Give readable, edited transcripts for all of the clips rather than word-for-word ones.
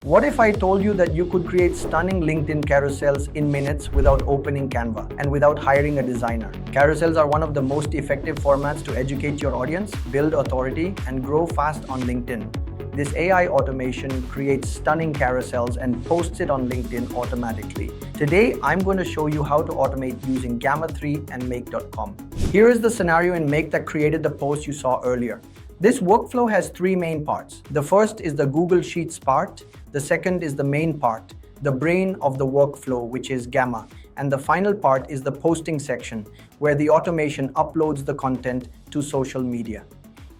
What if I told you that you could create stunning LinkedIn carousels in minutes without opening Canva and without hiring a designer? Carousels are one of the most effective formats to educate your audience, build authority, and grow fast on LinkedIn. This AI automation creates stunning carousels and posts it on LinkedIn automatically. Today, I'm going to show you how to automate using Gamma 3 and Make.com. Here is the scenario in Make that created the post you saw earlier. This workflow has three main parts. The first is the Google Sheets part. The second is the main part, the brain of the workflow, which is Gamma. And the final part is the posting section, where the automation uploads the content to social media.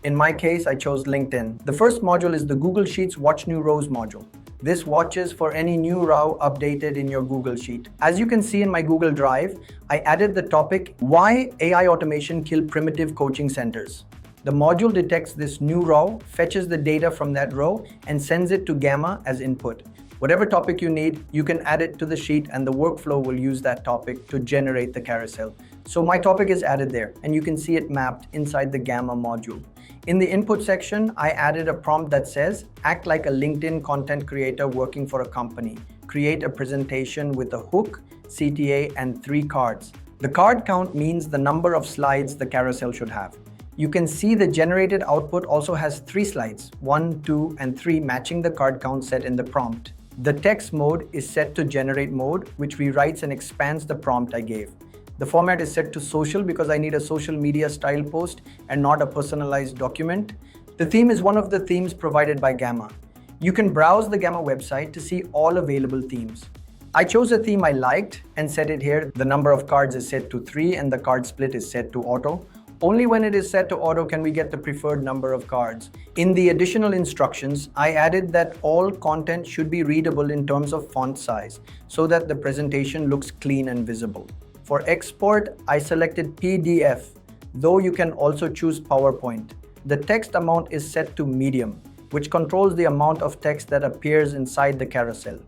In my case, I chose LinkedIn. The first module is the Google Sheets Watch New Rows module. This watches for any new row updated in your Google Sheet. As you can see in my Google Drive, I added the topic, Why AI Automation Kill Primitive Coaching Centers. The module detects this new row, fetches the data from that row, and sends it to Gamma as input. Whatever topic you need, you can add it to the sheet and the workflow will use that topic to generate the carousel. So my topic is added there, and you can see it mapped inside the Gamma module. In the input section, I added a prompt that says, act like a LinkedIn content creator working for a company. Create a presentation with a hook, CTA, and 3 cards. The card count means the number of slides the carousel should have. You can see the generated output also has 3 slides, 1, 2, and 3 matching the card count set in the prompt. The text mode is set to generate mode, which rewrites and expands the prompt I gave. The format is set to social because I need a social media style post and not a personalized document. The theme is one of the themes provided by Gamma. You can browse the Gamma website to see all available themes. I chose a theme I liked and set it here. The number of cards is set to 3 and the card split is set to auto. Only when it is set to auto can we get the preferred number of cards. In the additional instructions, I added that all content should be readable in terms of font size so that the presentation looks clean and visible. For export, I selected PDF, though you can also choose PowerPoint. The text amount is set to medium, which controls the amount of text that appears inside the carousel.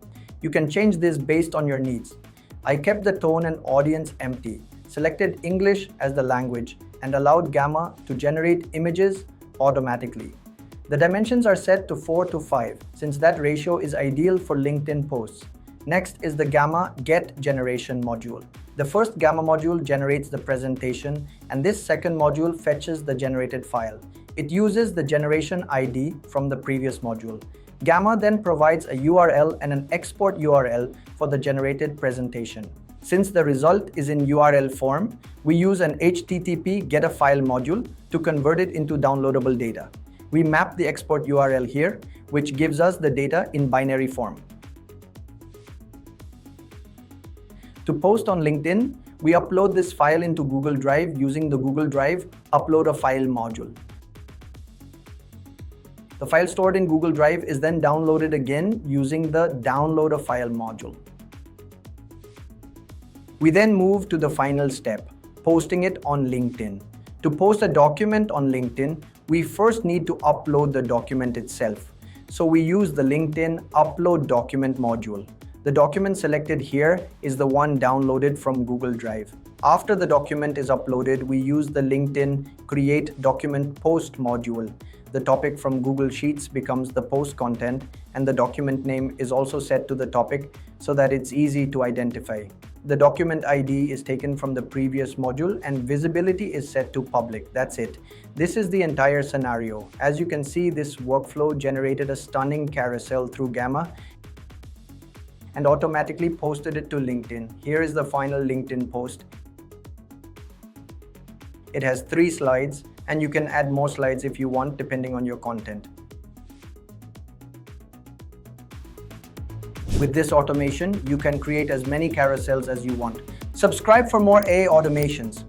You can change this based on your needs. I kept the tone and audience empty, selected English as the language, and allowed Gamma to generate images automatically. The dimensions are set to 4 to 5, since that ratio is ideal for LinkedIn posts. Next is the Gamma Get Generation module. The first Gamma module generates the presentation, and this second module fetches the generated file. It uses the generation ID from the previous module. Gamma then provides a URL and an export URL for the generated presentation. Since the result is in URL form, we use an HTTP GetAFile module to convert it into downloadable data. We map the export URL here, which gives us the data in binary form. To post on LinkedIn, we upload this file into Google Drive using the Google Drive Upload a File module. The file stored in Google Drive is then downloaded again using the Download a File module. We then move to the final step, posting it on LinkedIn. To post a document on LinkedIn, we first need to upload the document itself. So we use the LinkedIn Upload Document module. The document selected here is the one downloaded from Google Drive. After the document is uploaded, we use the LinkedIn Create Document Post module. The topic from Google Sheets becomes the post content, and the document name is also set to the topic so that it's easy to identify. The document ID is taken from the previous module and visibility is set to public. That's it. This is the entire scenario. As you can see, this workflow generated a stunning carousel through Gamma and automatically posted it to LinkedIn. Here is the final LinkedIn post. It has 3 slides, and you can add more slides if you want, depending on your content. With this automation, you can create as many carousels as you want. Subscribe for more AI automations.